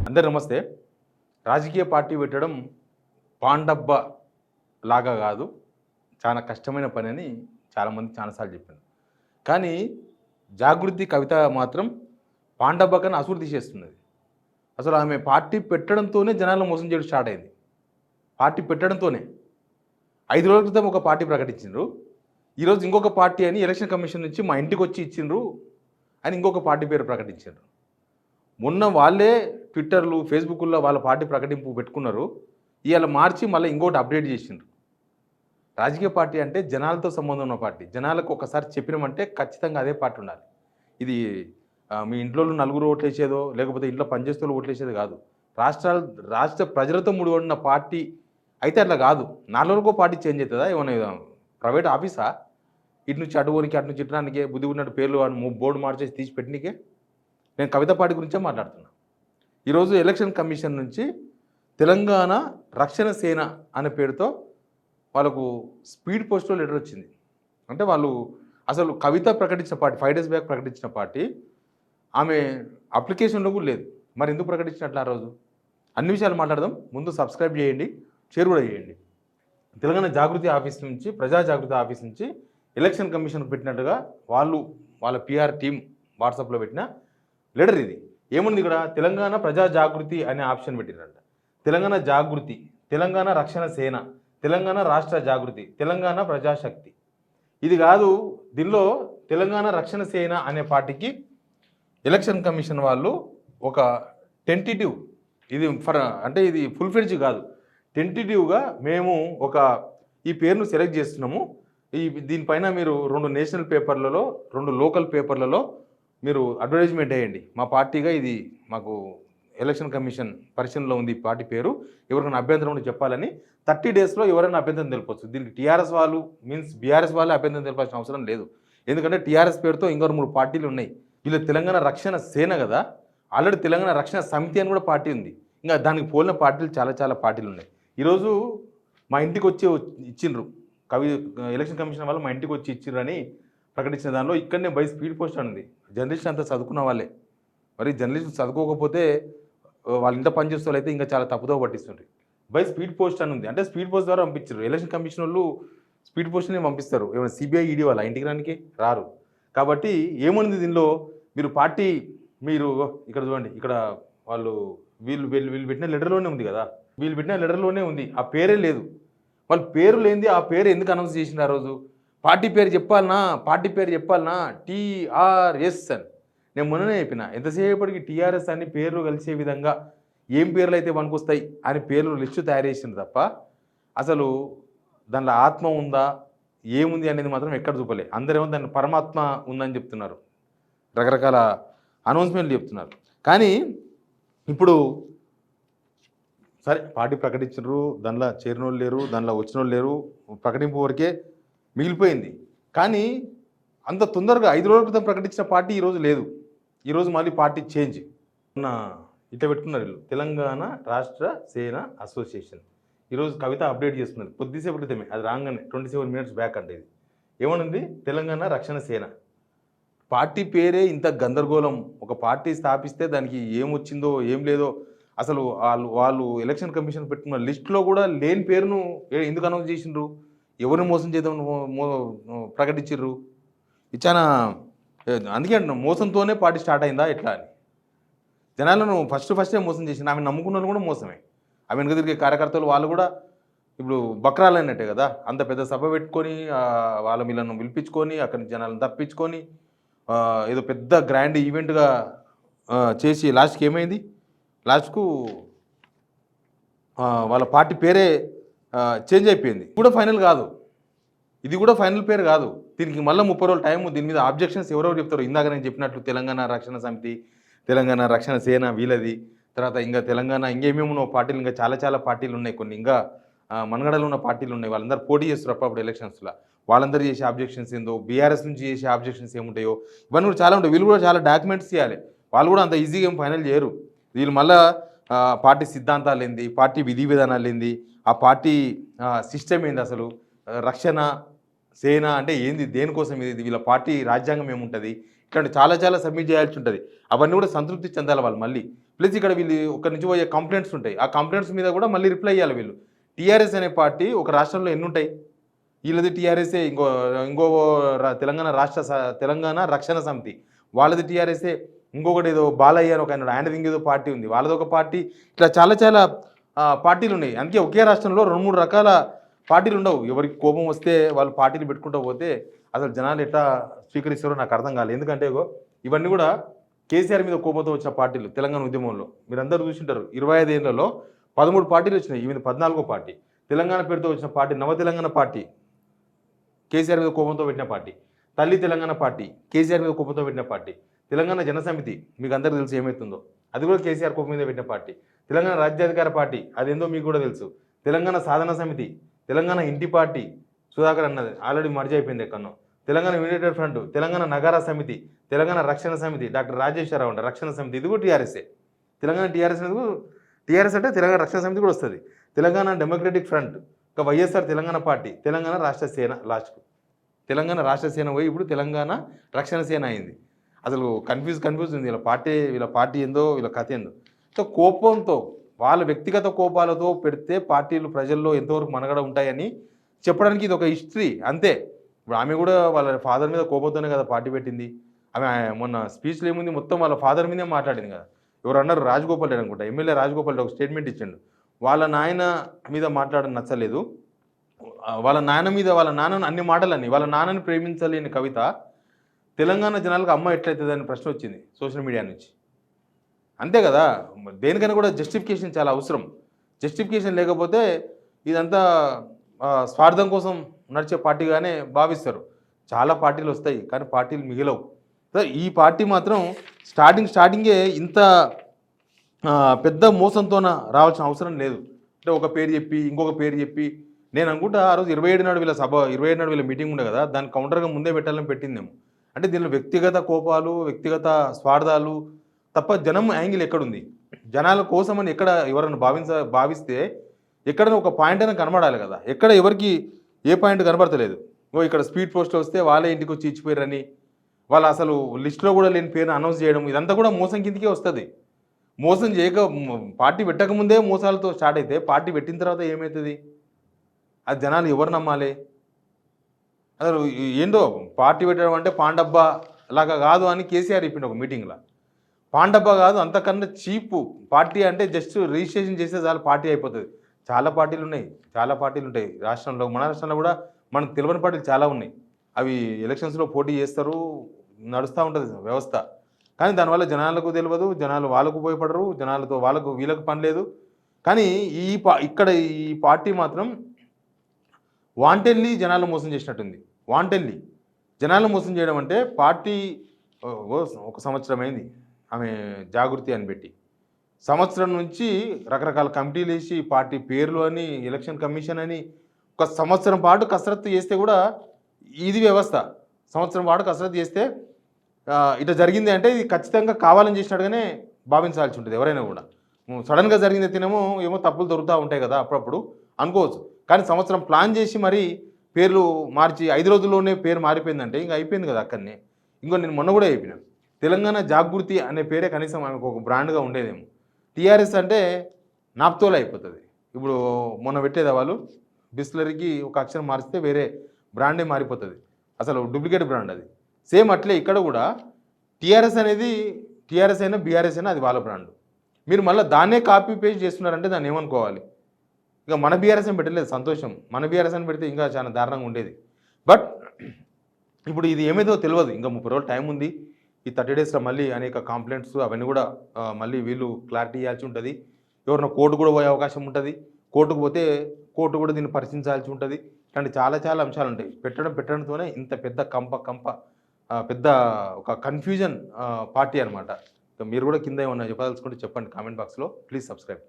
అందరు నమస్తే. రాజకీయ పార్టీ పెట్టడం పాండబ్బ లాగా కాదు. చాలా కష్టమైన పని అని చాలామంది చాలాసార్లు చెప్పారు. కానీ జాగృతి కవిత మాత్రం పాండబ్బ కన్నా అసూరు తీసేస్తున్నది. అసలు ఆమె పార్టీ పెట్టడంతోనే జనాలను మోసం చేయడం స్టార్ట్ అయింది. పార్టీ పెట్టడంతోనే 5 రోజుల క్రితం ఒక పార్టీ ప్రకటించిండ్రు. ఈరోజు ఇంకొక పార్టీ అని ఎలక్షన్ కమిషన్ నుంచి మా ఇంటికి వచ్చి ఇచ్చిండ్రు అని ఇంకొక పార్టీ పేరు ప్రకటించారు. మొన్న వాళ్ళే ట్విట్టర్లు ఫేస్బుక్లో వాళ్ళ పార్టీ ప్రకటింపు పెట్టుకున్నారు. ఇవాళ మార్చి మళ్ళీ ఇంకోటి అప్డేట్ చేసిండ్రు. రాజకీయ పార్టీ అంటే జనాలతో సంబంధం ఉన్న పార్టీ. జనాలకు ఒకసారి చెప్పినామంటే ఖచ్చితంగా అదే పార్టీ ఉండాలి. ఇది మీ ఇంట్లో నలుగురు ఓట్లేసేదో లేకపోతే ఇంట్లో పనిచేస్తూ ఓట్లేసేది కాదు. రాష్ట్ర ప్రజలతో ముడిపడిన పార్టీ అయితే అట్లా కాదు. 4 రోజులకో పార్టీ చేంజ్ అవుతుందా? ఏమైనా ప్రైవేట్ ఆఫీసా? ఇటు నుంచి అటువనికి అటు నుంచి ఇట్టడానికే బుద్ధి ఉన్నట్టు పేర్లు బోర్డు మార్చేసి తీసి పెట్టినకే. నేను కవిత పార్టీ గురించే మాట్లాడుతున్నా. ఈరోజు ఎలక్షన్ కమిషన్ నుంచి తెలంగాణ రక్షణ సేన అనే పేరుతో వాళ్ళకు స్పీడ్ పోస్ట్లో లెటర్ వచ్చింది. అంటే వాళ్ళు అసలు కవిత ప్రకటించిన పార్టీ 5 days బ్యాక్ ప్రకటించిన పార్టీ ఆమె అప్లికేషన్లో కూడా లేదు. మరి ఎందుకు ప్రకటించినట్లు ఆ రోజు? అన్ని విషయాలు మాట్లాడదాం. ముందు సబ్స్క్రైబ్ చేయండి, షేర్ కూడా చేయండి. తెలంగాణ జాగృతి ఆఫీస్ నుంచి, ప్రజా జాగృతి ఆఫీస్ నుంచి ఎలక్షన్ కమిషన్కి పెట్టినట్టుగా వాళ్ళ పిఆర్ టీం వాట్సాప్లో పెట్టిన లెటర్ ఇది. ఏముంది ఇక్కడ? తెలంగాణ ప్రజా జాగృతి అనే ఆప్షన్ పెట్టిరంట. తెలంగాణ జాగృతి, తెలంగాణ రక్షణ సేన, తెలంగాణ రాష్ట్ర జాగృతి, తెలంగాణ ప్రజాశక్తి. ఇది కాదు. దీనిలో తెలంగాణ రక్షణ సేన అనే పార్టీకి ఎలక్షన్ కమిషన్ వాళ్ళు ఒక టెంటిటివ్, అంటే ఇది ఫుల్ ఫ్లెడ్జ్ కాదు, టెంటిటివ్గా మేము ఈ పేరును సెలెక్ట్ చేస్తున్నాము. దీనిపైన మీరు 2 నేషనల్ పేపర్లలో 2 లోకల్ పేపర్లలో మీరు అడ్వర్టైజ్మెంట్ వేయండి. మా పార్టీగా ఇది మాకు ఎలక్షన్ కమిషన్ పరిశీలనలో ఉంది ఈ పార్టీ పేరు, ఎవరికైనా అభ్యంతరం ఉంటే చెప్పాలని 30 daysలో ఎవరైనా అభ్యంతరం తెలపచ్చు. దీనికి టీఆర్ఎస్ వాళ్ళు బీఆర్ఎస్ వాళ్ళే అభ్యంతరం తెలపాల్సిన అవసరం లేదు. ఎందుకంటే టీఆర్ఎస్ పేరుతో ఇంకో 3 పార్టీలు ఉన్నాయి. వీళ్ళు తెలంగాణ రక్షణ సేన కదా, ఆల్రెడీ తెలంగాణ రక్షణ సమితి అని కూడా పార్టీ ఉంది. ఇంకా దానికి పోలిన పార్టీలు చాలా పార్టీలు ఉన్నాయి. ఈరోజు మా ఇంటికి వచ్చి ఇచ్చిండ్రు, ఎలక్షన్ కమిషన్ వాళ్ళు మా ఇంటికి వచ్చి ఇచ్చిండ్రు అని ప్రకటించిన దానిలో ఇక్కడనే బై స్పీడ్ పోస్ట్ అని ఉంది. జర్నలిస్ట్ అంతా చదువుకున్న వాళ్ళే. మరి జర్నలిస్ట్ చదువుకోకపోతే వాళ్ళ ఇంట్లో పనిచేసే వాళ్ళు అయితే ఇంకా చాలా తప్పుదో పట్టిస్తుండ్రు. బై స్పీడ్ పోస్ట్ అని ఉంది. అంటే స్పీడ్ పోస్ట్ ద్వారా పంపించారు. ఎలక్షన్ కమిషన్ వాళ్ళు స్పీడ్ పోస్ట్ని పంపిస్తారు. ఏమైనా సిబిఐ ఈడీ వాళ్ళ ఇంటికి రానికి రారు. కాబట్టి ఏముంది దీనిలో? మీరు ఇక్కడ చూడండి, ఇక్కడ వీళ్ళు పెట్టిన లెటర్లోనే ఉంది కదా, వీళ్ళు పెట్టిన లెటర్లోనే ఉంది. ఆ పేరే లేదు. వాళ్ళు పేరు లేనిది ఆ పేరు ఎందుకు అనౌన్స్ చేసింది ఆ రోజు? పార్టీ పేరు చెప్పాలనా టీఆర్ఎస్ అని. నేను మొన్ననే చెప్పిన, ఎంతసేపటికి టీఆర్ఎస్ అని పేర్లు కలిసే విధంగా ఏం పేర్లు అయితే పనికొస్తాయి అని పేర్లు లిస్టు తయారు చేసింది తప్ప అసలు దానిలో ఆత్మ ఉందా ఏముంది అనేది మాత్రం ఎక్కడ చూపలే. అందరేమో దాన్ని పరమాత్మ ఉందని చెప్తున్నారు, రకరకాల అనౌన్స్మెంట్లు చెప్తున్నారు. కానీ ఇప్పుడు సరే పార్టీ ప్రకటించారు, దానిలో చేరిన వాళ్ళు లేరు, దానిలో వచ్చిన వాళ్ళు లేరు, ప్రకటింపు వరకే మిగిలిపోయింది. కానీ అంత తొందరగా 5 రోజుల క్రితం ప్రకటించిన పార్టీ ఈరోజు లేదు. ఈరోజు మళ్ళీ పార్టీ చేంజ్ ఇట్లా పెట్టుకున్నారు వీళ్ళు, తెలంగాణ రాష్ట్ర సేన అసోసియేషన్. ఈరోజు కవిత అప్డేట్ చేస్తున్నారు కొద్దిసేపు క్రితమే, అది రాగానే 27 minutes బ్యాక్ అంటే. ఇది ఏమనుంది? తెలంగాణ రక్షణ సేన. పార్టీ పేరే ఇంత గందరగోళం. ఒక పార్టీ స్థాపిస్తే దానికి ఏమొచ్చిందో ఏం లేదో అసలు వాళ్ళు ఎలక్షన్ కమిషన్ పెట్టుకున్న లిస్టులో కూడా లేని పేరును ఎందుకు అనౌన్స్ చేసిండ్రు? ఎవరిని మోసం చేద్దాం ప్రకటించారు? ఇది చాలా అందుకే అంటున్నాం, మోసంతోనే పార్టీ స్టార్ట్ అయిందా ఎట్లా అని. జనాలను ఫస్టే మోసం చేసింది. ఆమె నమ్ముకున్న వాళ్ళు కూడా మోసమే. ఆమె వెనుక తిరిగే కార్యకర్తలు వాళ్ళు కూడా ఇప్పుడు బక్రాలు అయినట్టే కదా. అంత పెద్ద సభ పెట్టుకొని వాళ్ళ వీళ్ళను పిలిపించుకొని అక్కడి నుంచి జనాలను తప్పించుకొని ఏదో పెద్ద గ్రాండ్ ఈవెంట్గా చేసి లాస్ట్కి ఏమైంది? లాస్ట్కు వాళ్ళ పార్టీ పేరే చేంజ్ అయిపోయింది. కూడా ఫైనల్ కాదు, ఇది కూడా ఫైనల్ పేరు కాదు. దీనికి మళ్ళీ 30 రోజుల టైం. దీని మీద ఆబ్జెక్షన్స్ ఎవరెవరు చెప్తారు? ఇందాక నేను చెప్పినట్లు తెలంగాణ రక్షణ సమితి, తెలంగాణ రక్షణ సేన వీళ్ళది, తర్వాత ఇంకా తెలంగాణ ఇంకేమేమో పార్టీలు, ఇంకా చాలా పార్టీలు ఉన్నాయి. కొన్ని ఇంకా మనగడలో ఉన్న పార్టీలు ఉన్నాయి. వాళ్ళందరూ పోటీ చేస్తారు అప్పుడు ఎలక్షన్స్లో. వాళ్ళందరూ చేసే ఆబ్జెక్షన్స్ ఏందో, బీఆర్ఎస్ నుంచి చేసే ఆబ్జెక్షన్స్ ఏముంటాయో ఇవన్నీ కూడా చాలా ఉంటాయి. వీళ్ళు కూడా చాలా డాక్యుమెంట్స్ చేయాలి. వాళ్ళు కూడా అంత ఈజీగా ఏం ఫైనల్ చేయరు. వీళ్ళు మళ్ళీ పార్టీ సిద్ధాంతాలు ఏంది, పార్టీ విధి విధానాలు ఏంది, ఆ పార్టీ సిస్టమ్ ఏంది, అసలు రక్షణ సేన అంటే ఏంది, దేనికోసం ఇది, వీళ్ళ పార్టీ రాజ్యాంగం ఏముంటుంది, ఇట్లాంటి చాలా సబ్మిట్ చేయాల్సి ఉంటుంది. అవన్నీ కూడా సంతృప్తి చెందాలి వాళ్ళు. మళ్ళీ ప్లస్ ఇక్కడ వీళ్ళు ఒక నుంచి పోయే కంప్లైంట్స్ ఉంటాయి. ఆ కంప్లైంట్స్ మీద కూడా మళ్ళీ రిప్లై ఇవ్వాలి వీళ్ళు. టీఆర్ఎస్ అనే పార్టీ ఒక రాష్ట్రంలో ఎన్ని ఉంటాయి? వీళ్ళది టీఆర్ఎస్ఏ, ఇంకో తెలంగాణ రక్షణ సమితి వాళ్ళది టీఆర్ఎస్ఏ, ఇంకొకటి ఏదో బాలయ్య అని ఒక ఆయనది ఇంకేదో పార్టీ ఉంది, వాళ్ళది ఒక పార్టీ. ఇట్లా చాలా చాలా పార్టీలు ఉన్నాయి. అందుకే ఒకే రాష్ట్రంలో 2-3 రకాల పార్టీలు ఉండవు. ఎవరికి కోపం వస్తే వాళ్ళు పార్టీలు పెట్టుకుంటూ పోతే అసలు జనాలు ఎట్లా స్వీకరిస్తారో నాకు అర్థం కాలేదు. ఎందుకంటే ఇవన్నీ కూడా కేసీఆర్ మీద కోపంతో వచ్చిన పార్టీలు. తెలంగాణ ఉద్యమంలో మీరందరూ చూసింటారు, 25 ఏళ్లలో 13 పార్టీలు వచ్చినాయి. ఈమె 14వ పార్టీ. తెలంగాణ పేరుతో వచ్చిన పార్టీ నవ తెలంగాణ పార్టీ, కేసీఆర్ మీద కోపంతో పెట్టిన పార్టీ. తల్లి తెలంగాణ పార్టీ, కేసీఆర్ మీద కోపంతో పెట్టిన పార్టీ. తెలంగాణ జనసమితి మీకు అందరికీ తెలుసు ఏమవుతుందో, అది కూడా కేసీఆర్ కోపం మీద పెట్టిన పార్టీ. తెలంగాణ రాజ్యాధికార పార్టీ, అదేందో మీకు కూడా తెలుసు. తెలంగాణ సాధన సమితి, తెలంగాణ ఇంటి పార్టీ సుధాకర్ అన్నది ఆల్రెడీ మర్జ్ అయిపోయింది ఎక్కడో. తెలంగాణ యునైటెడ్ ఫ్రంట్, తెలంగాణ నగారా సమితి, తెలంగాణ రక్షణ సమితి, డాక్టర్ రాజేశ్వరరావు అంట రక్షణ సమితి, ఇది కూడా టీఆర్ఎస్ఏ. తెలంగాణ టీఆర్ఎస్ అంటే తెలంగాణ రక్షణ సమితి కూడా వస్తుంది. తెలంగాణ డెమోక్రటిక్ ఫ్రంట్, ఇంకా వైఎస్ఆర్ తెలంగాణ పార్టీ, తెలంగాణ రాష్ట్ర సేన, లాస్ట్కు తెలంగాణ రాష్ట్ర సేన పోయి ఇప్పుడు తెలంగాణ రక్షణ సేన అయింది. అసలు కన్ఫ్యూజ్ ఉంది వీళ్ళ పార్టీ ఏందో, వీళ్ళ కథ ఏందో. సో కోపంతో, వాళ్ళ వ్యక్తిగత కోపాలతో పెడితే పార్టీలు ప్రజల్లో ఎంతవరకు మనగడ ఉంటాయని చెప్పడానికి ఇది ఒక హిస్టరీ అంతే. ఇప్పుడు ఆమె కూడా వాళ్ళ ఫాదర్ మీద కోపంతోనే కదా పార్టీ పెట్టింది. ఆమె మొన్న స్పీచ్లో ఏముంది, మొత్తం వాళ్ళ ఫాదర్ మీదే మాట్లాడింది కదా. ఎవరు అన్నారు, రాజగోపాల్ రెడ్డి అనుకుంటా, ఎమ్మెల్యే రాజగోపాల్ రెడ్డి ఒక స్టేట్మెంట్ ఇచ్చిండు. వాళ్ళ నాయన మీద మాట్లాడడం నచ్చలేదు, వాళ్ళ నాన్నను అన్ని మాటలన్నీ, వాళ్ళ నాన్నని ప్రేమించలేని కవిత తెలంగాణ జనాలకు అమ్మ ఎట్లయితుంది అని ప్రశ్న వచ్చింది సోషల్ మీడియా నుంచి. అంతే కదా, దేనికైనా కూడా జస్టిఫికేషన్ చాలా అవసరం. జస్టిఫికేషన్ లేకపోతే ఇదంతా స్వార్థం కోసం నడిచే పార్టీగానే భావిస్తారు. చాలా పార్టీలు వస్తాయి కానీ పార్టీలు మిగిలవు. సో ఈ పార్టీ మాత్రం స్టార్టింగే ఇంత పెద్ద మోసంతోన రావాల్సిన అవసరం లేదు. అంటే ఒక పేరు చెప్పి ఇంకొక పేరు చెప్పి, నేను అనుకుంటా ఆ రోజు 27 నాడు వీళ్ళ మీటింగ్ ఉండే కదా, దానికి కౌంటర్గా ముందే పెట్టాలని పెట్టిందేమో. అంటే దీనిలో వ్యక్తిగత కోపాలు, వ్యక్తిగత స్వార్థాలు తప్ప జనం యాంగిల్ ఎక్కడుంది, జనాల కోసమని ఎక్కడ ఎవరైనా భావిస్తే ఎక్కడైనా ఒక పాయింట్ అయినా కనబడాలి కదా. ఎక్కడ ఎవరికి ఏ పాయింట్ కనబడతలేదు. ఇక్కడ స్పీడ్ పోస్ట్లో వస్తే వాళ్ళే ఇంటికి వచ్చి ఇచ్చిపోయారని, వాళ్ళు అసలు లిస్టులో కూడా లేని పేరుని అనౌన్స్ చేయడం, ఇదంతా కూడా మోసం కిందకే వస్తుంది. మోసం చేయక పార్టీ పెట్టకముందే మోసాలతో స్టార్ట్ అయితే పార్టీ పెట్టిన తర్వాత ఏమవుతుంది? అది జనాలు ఎవరు నమ్మాలి? అసలు ఏంటో పార్టీ పెట్టడం అంటే పాండబ్బా లాగా కాదు అని కేసీఆర్ చెప్పిండు ఒక మీటింగ్లో. పాండబ్బా కాదు, అంతకన్నా చీపు పార్టీ అంటే జస్ట్ రిజిస్ట్రేషన్ చేస్తే చాలు పార్టీ అయిపోతుంది. చాలా పార్టీలు ఉంటాయి రాష్ట్రంలో. మన రాష్ట్రంలో కూడా మనకు తెలియని పార్టీలు చాలా ఉన్నాయి. అవి ఎలక్షన్స్లో పోటీ చేస్తారు, నడుస్తూ ఉంటుంది వ్యవస్థ. కానీ దానివల్ల జనాలకు తెలియదు, జనాలు వాళ్ళకు ఉపయోగపడరు, జనాలతో వీళ్ళకు పని లేదు. కానీ ఇక్కడ ఈ పార్టీ మాత్రం వాంటెడ్లీ జనాలను మోసం చేసినట్టుంది. వాంటెడ్లీ జనాలను మోసం చేయడం అంటే, పార్టీ 1 సంవత్సరం అయింది ఆమె జాగృతి అని పెట్టి, సంవత్సరం నుంచి రకరకాల కమిటీలు వేసి పార్టీ పేర్లు అని, ఎలక్షన్ కమిషన్ అని 1 సంవత్సరం పాటు కసరత్తు చేస్తే కూడా ఇది వ్యవస్థ. సంవత్సరం పాటు కసరత్తు చేస్తే ఇట్లా జరిగింది అంటే ఇది ఖచ్చితంగా కావాలని చేసినట్టుగానే భావించాల్సి ఉంటుంది ఎవరైనా కూడా. సడన్గా జరిగింది ఏమో తప్పులు దొరుకుతూ ఉంటాయి కదా అప్పుడప్పుడు అనుకోవచ్చు. కానీ సంవత్సరం ప్లాన్ చేసి మరి పేర్లు మార్చి 5 రోజుల్లోనే పేరు మారిపోయిందంటే ఇంకా అయిపోయింది కదా అక్కడనే. నేను మొన్న కూడా చెప్పిన, తెలంగాణ జాగృతి అనే పేరే కనీసం ఆమెకు ఒక బ్రాండ్గా ఉండేదేమో. టీఆర్ఎస్ అంటే నాప్తోలు అయిపోతుంది. ఇప్పుడు మొన్న పెట్టేదా వాళ్ళు బిస్లరీకి ఒక అక్షరం మారిస్తే వేరే బ్రాండే మారిపోతుంది, అసలు డూప్లికేట్ బ్రాండ్ అది. సేమ్ అట్లే ఇక్కడ కూడా టీఆర్ఎస్ అయినా బీఆర్ఎస్ అయినా అది వాళ్ళ బ్రాండ్. మీరు మళ్ళీ దాన్నే కాపీ పేస్ట్ చేస్తున్నారంటే దాన్ని ఏమనుకోవాలి? ఇక మన బీఆర్ఎస్ అని పెట్టలేదు, సంతోషం. మన బీఆర్ఎస్ అని పెడితే ఇంకా చాలా దారుణంగా ఉండేది. బట్ ఇప్పుడు ఇది ఏమైందో తెలియదు. ఇంకా 30 రోజులు టైం ఉంది. ఈ 30 డేస్లో మళ్ళీ అనేక కంప్లైంట్స్ అవన్నీ కూడా మళ్ళీ వీళ్ళు క్లారిటీ ఇవ్వాల్సి ఉంటుంది. ఎవరైనా కోర్టు కూడా పోయే అవకాశం ఉంటుంది. కోర్టుకు పోతే కోర్టు కూడా దీన్ని పరిశీలించాల్సి ఉంటుంది. ఇట్లాంటి చాలా అంశాలు ఉంటాయి. పెట్టడంతోనే ఇంత పెద్ద పెద్ద ఒక కన్ఫ్యూజన్ పార్టీ అనమాట. మీరు కూడా కింద ఏమన్నా చెప్పదలుచుకుంటే చెప్పండి కామెంట్ బాక్స్లో. Please subscribe.